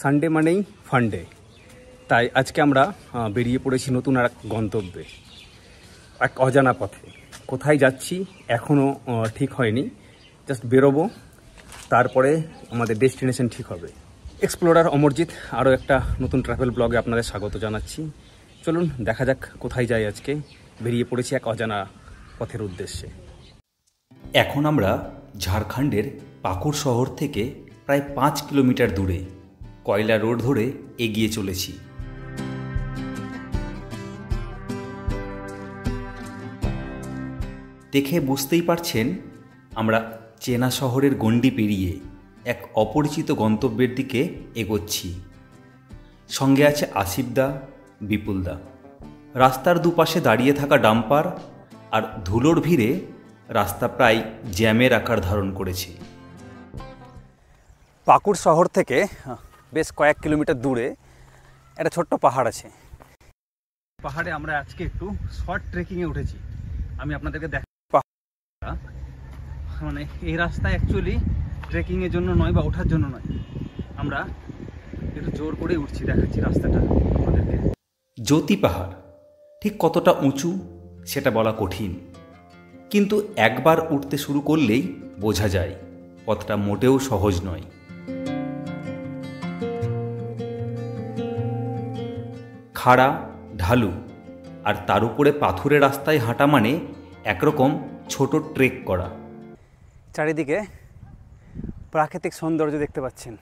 Sunday মানেই ফান্ডে, তাই আজকে আমরা বেরিয়ে পড়েছি নতুন আর এক গন্তব্যে, এক অজানা পথে। কোথায় যাচ্ছি এখনও ঠিক হয়নি, জাস্ট বেরোবো, তারপরে আমাদের ডেস্টিনেশন ঠিক হবে। এক্সপ্লোরার অমরজিৎ আরও একটা নতুন ট্রাভেল ব্লগে আপনাদের স্বাগত জানাচ্ছি। চলুন দেখা যাক কোথায় যাই আজকে। বেরিয়ে পড়েছি এক অজানা পথের উদ্দেশ্যে। এখন আমরা ঝাড়খণ্ডের পাকুড় শহর থেকে প্রায় 5 কিলোমিটার দূরে কয়লা রোড ধরে এগিয়ে চলেছি। দেখে বুঝতেই পারছেন আমরা চেনা শহরের গণ্ডি পেরিয়ে এক অপরিচিত গন্তব্যের দিকে এগোচ্ছি। সঙ্গে আছে আসিফদা, বিপুলদা। রাস্তার দুপাশে দাঁড়িয়ে থাকা ডাম্পার আর ধুলোর ভিড়ে রাস্তা প্রায় জ্যামের আকার ধারণ করেছে। পাকুড় শহর থেকে বেশ কয়েক কিলোমিটার দূরে একটা ছোট্ট পাহাড় আছে। পাহাড়ে আমরা আজকে একটু শর্ট ট্রেকিংয়ে উঠেছি। আমি আপনাদেরকে মানে এই রাস্তায় অ্যাকচুয়ালি ট্রেকিংয়ের জন্য নয় বা ওঠার জন্য নয়, আমরা একটু জোর করে উঠছি। দেখাচ্ছি রাস্তাটা আপনাদেরকে। জ্যোতি পাহাড় ঠিক কতটা উঁচু সেটা বলা কঠিন, কিন্তু একবার উঠতে শুরু করলেই বোঝা যায় পথটা মোটেও সহজ নয়। খাড়া, ঢালু আর তার উপরে পাথুরে রাস্তায় হাঁটা মানে একরকম ছোট ট্রেক করা। চারিদিকে প্রাকৃতিক সৌন্দর্য দেখতে পাচ্ছেন।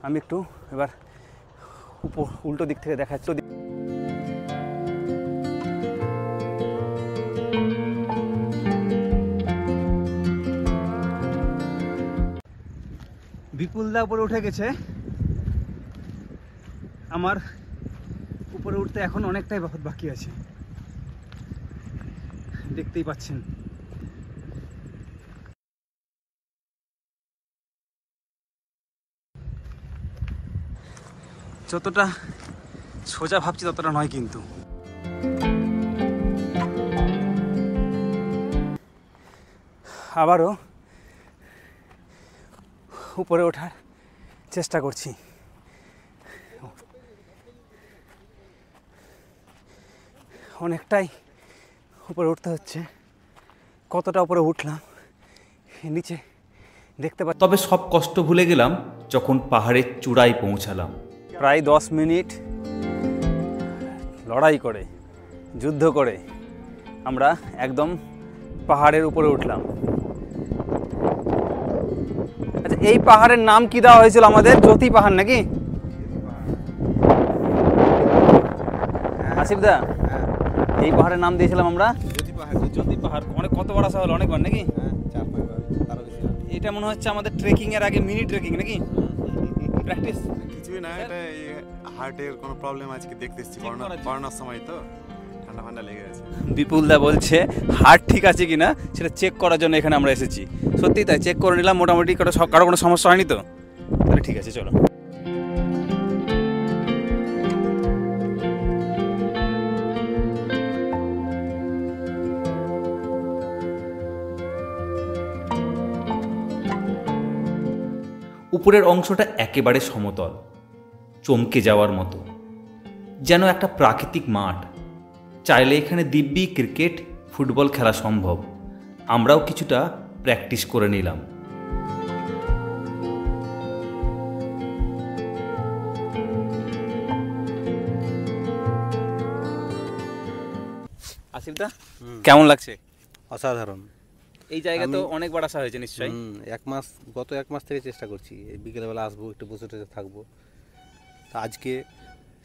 আমি একটু এবার উল্টো দিক থেকে দেখাচ্ছি। বিপুলদা উপরে উঠে গেছে, আমার উপরে উঠতে এখন অনেকটাই বাকি আছে, দেখতেই পাচ্ছেন। যতটা সোজা ভাবছি ততটা নয় কিন্তু। আবারও উপরে ওঠার চেষ্টা করছি। অনেকটাই উপরে উঠতে হচ্ছে। কতটা উপরে উঠলাম নিচে দেখতে পাচ্ছি। তবে সব কষ্ট ভুলে গেলাম যখন পাহাড়ের চূড়ায় পৌঁছালাম। প্রায় 10 মিনিট লড়াই করে, যুদ্ধ করে আমরা একদম পাহাড়ের উপরে উঠলাম। আচ্ছা, এই পাহাড়ের নাম কি দেওয়া হয়েছিল আমাদের? জ্যোতি পাহাড় নাকি আসিফদা? এই পাহাড়ের নাম দিয়েছিলাম আমরা জ্যোতি পাহাড়। জ্যোতি পাহাড় অনেক কতবার আসা হলো? অনেকবার নাকি? এটা মনে হচ্ছে আমাদের ট্রেকিং এর আগে মিনি ট্রেকিং নাকি? প্র্যাকটিস কিছুই না, এটা হার্টের কোনো প্রবলেম আজকে দেখতেছি, করোনার সময় তো ঠান্ডা ঠান্ডা লেগে গেছে। বিপুলদা বলছে হার্ট ঠিক আছে কিনা সেটা চেক করার জন্য এখানে আমরা এসেছি। সত্যি তাই, চেক করে নিলাম, মোটামুটি কারো কোনো সমস্যা হয়নি তো? তাহলে ঠিক আছে, চলো। উপরের অংশটা একেবারে সমতল, চমকে যাওয়ার মতো, যেন একটা প্রাকৃতিক মাঠ। চাইলে এখানে দিব্যি ক্রিকেট, ফুটবল খেলা সম্ভব। আমরাও কিছুটা প্র্যাকটিস করে নিলাম। আসিফদা, কেমন লাগছে? অসাধারণ। এই জায়গা তো অনেকবার আসা হয়েছে নিশ্চয়ই? গত এক মাস থেকে চেষ্টা করছি, এই বিকেলবেলা আসবো, একটু বসে টসে থাকবো। তা আজকে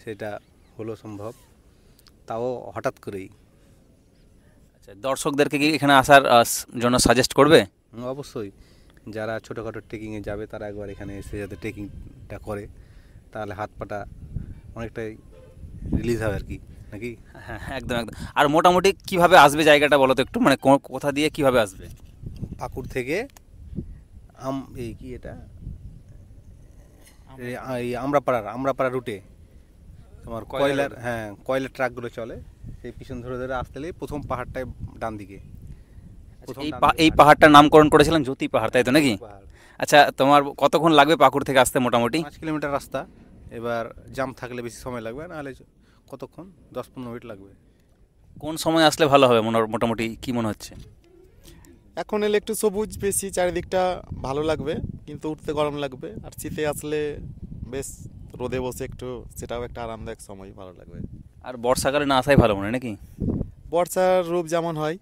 সেটা হলো সম্ভব, তাও হঠাৎ করেই। আচ্ছা, দর্শকদেরকে কি এখানে আসার জন্য সাজেস্ট করবে? অবশ্যই, যারা ছোটোখাটো ট্রেকিংয়ে যাবে তারা একবার এখানে এসে যাতে ট্রেকিংটা করে, তাহলে হাত পাটা অনেকটাই রিলিজ হবে আর কি, নাকি? হ্যাঁ, একদম একদম। আর মোটামুটি কিভাবে আসবে জায়গাটা বলো তো একটু, মানে কোথা দিয়ে কিভাবে আসবে? পাকুড় থেকে এই কি এটা এই আমরাপাড়া রুটে তোমার কয়লার ট্রাকগুলো চলে, সেই পিছন ধরে ধরে আসতে গেলে প্রথম পাহাড়টায় ডান দিকে। এই পাহাড়টার নামকরণ করেছিলাম জ্যোতি পাহাড়, তাই তো নাকি? আচ্ছা, তোমার কতক্ষণ লাগবে পাকুড় থেকে আসতে মোটামুটি? 5 কিলোমিটার রাস্তা। এবার জাম থাকলে বেশি সময় লাগবে, নাহলে কতক্ষণ 10-15 মিনিট লাগবে। কোন সময় আসলে ভালো হবে মোটামুটি কি মনে হচ্ছে? এখন এলে একটু সবুজ বেশি, চারিদিকটা ভালো লাগবে, কিন্তু উঠতে গরম লাগবে। আর শীতে আসলে বেশ রোদে বসে একটু, সেটাও একটা আরামদায়ক সময়, ভালো লাগবে। আর বর্ষাকালে না আসাই ভালো মনে হয় নাকি? বর্ষার রূপ যেমন হয়,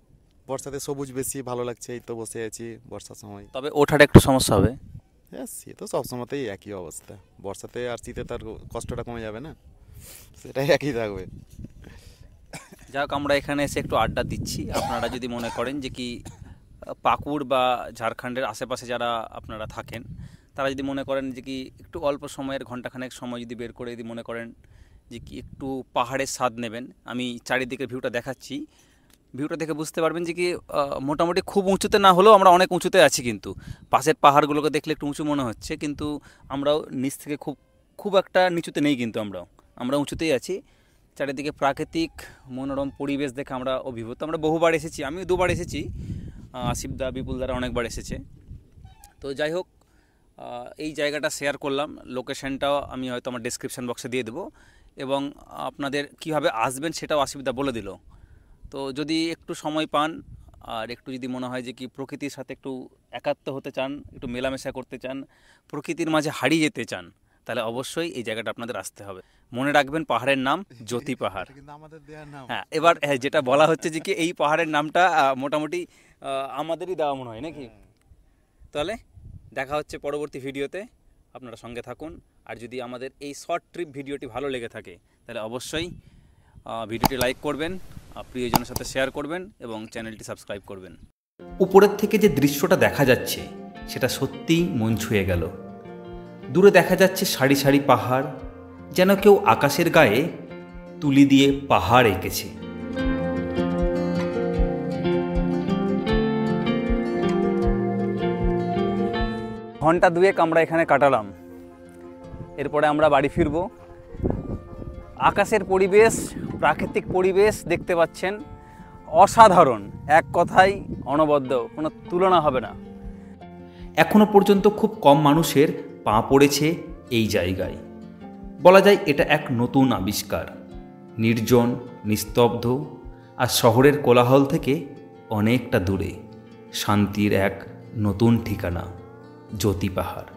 বর্ষাতে সবুজ বেশি ভালো লাগছে। এই তো বসে আছি বর্ষার সময়। তবে ওঠাটা একটু সমস্যা হবে। হ্যাঁ, সে তো সবসময়তেই একই অবস্থা। বর্ষাতে আর শীতে তার কষ্টটা কমে যাবে না, সেটাই একই থাকবে। যাক, আমরা এখানে এসে একটু আড্ডা দিচ্ছি। আপনারা যদি মনে করেন যে কি পাকুড় বা ঝাড়খণ্ডের আশেপাশে যারা আপনারা থাকেন, তারা যদি মনে করেন যে কি একটু অল্প সময়ের ঘন্টাখানেক সময় যদি বের করে যদি মনে করেন যে কি একটু পাহাড়ের স্বাদ নেবেন, আমি চারিদিকের ভিউটা দেখাচ্ছি। ভিউটা দেখে বুঝতে পারবেন যে কি মোটামুটি খুব উঁচুতে না হলেও আমরা অনেক উঁচুতে আছি, কিন্তু পাশের পাহাড়গুলোকে দেখলে একটু উঁচু মনে হচ্ছে, কিন্তু আমরাও নিচ থেকে খুব একটা নিচুতে নেই, কিন্তু আমরা উঁচুতেই আছি। চারিদিকে প্রাকৃতিক মনোরম পরিবেশ দেখে আমরা অভিভূত। আমরা বহুবার এসেছি, আমিও 2বার এসেছি, আসিফদা বিপুলদারা অনেকবার এসেছে। তো যাই হোক, এই জায়গাটা শেয়ার করলাম, লোকেশনটাও আমি হয়তো আমার ডেসক্রিপশন বক্সে দিয়ে দেবো, এবং আপনাদের কীভাবে আসবেন সেটাও আসিফদা বলে দিল। তো যদি একটু সময় পান আর একটু যদি মনে হয় যে কি প্রকৃতির সাথে একটু একাত্ম হতে চান, একটু মেলামেশা করতে চান, প্রকৃতির মাঝে হারিয়ে যেতে চান, তাহলে অবশ্যই এই জায়গাটা আপনাদের আসতে হবে। মনে রাখবেন পাহাড়ের নাম জ্যোতি পাহাড়। হ্যাঁ, এবার যেটা বলা হচ্ছে যে কি এই পাহাড়ের নামটা মোটামুটি আমাদেরই দেওয়া মনে হয় নাকি? তাহলে দেখা হচ্ছে পরবর্তী ভিডিওতে, আপনারা সঙ্গে থাকুন। আর যদি আমাদের এই শর্ট ট্রিপ ভিডিওটি ভালো লেগে থাকে তাহলে অবশ্যই ভিডিওটি লাইক করবেন, প্রিয়জনের সাথে শেয়ার করবেন এবং চ্যানেলটি সাবস্ক্রাইব করবেন। উপরের থেকে যে দৃশ্যটা দেখা যাচ্ছে সেটা সত্যিই মন ছুঁয়ে গেল। দূরে দেখা যাচ্ছে সারি সারি পাহাড়, যেন কেউ আকাশের গায়ে তুলি দিয়ে পাহাড় এঁকেছে। ঘন্টা 2 আমরা এখানে কাটালাম, এরপরে আমরা বাড়ি ফিরব। আকাশের পরিবেশ, প্রাকৃতিক পরিবেশ দেখতে পাচ্ছেন, অসাধারণ, এক কথায় অনবদ্য, কোনো তুলনা হবে না। এখনো পর্যন্ত খুব কম মানুষের পা পড়েছে এই জায়গায়। বলা যায় এটা এক নতুন আবিষ্কার, নির্জন, নিস্তব্ধ আর শহরের কোলাহল থেকে অনেকটা দূরে, শান্তির এক নতুন ঠিকানা, জ্যোতি পাহাড়।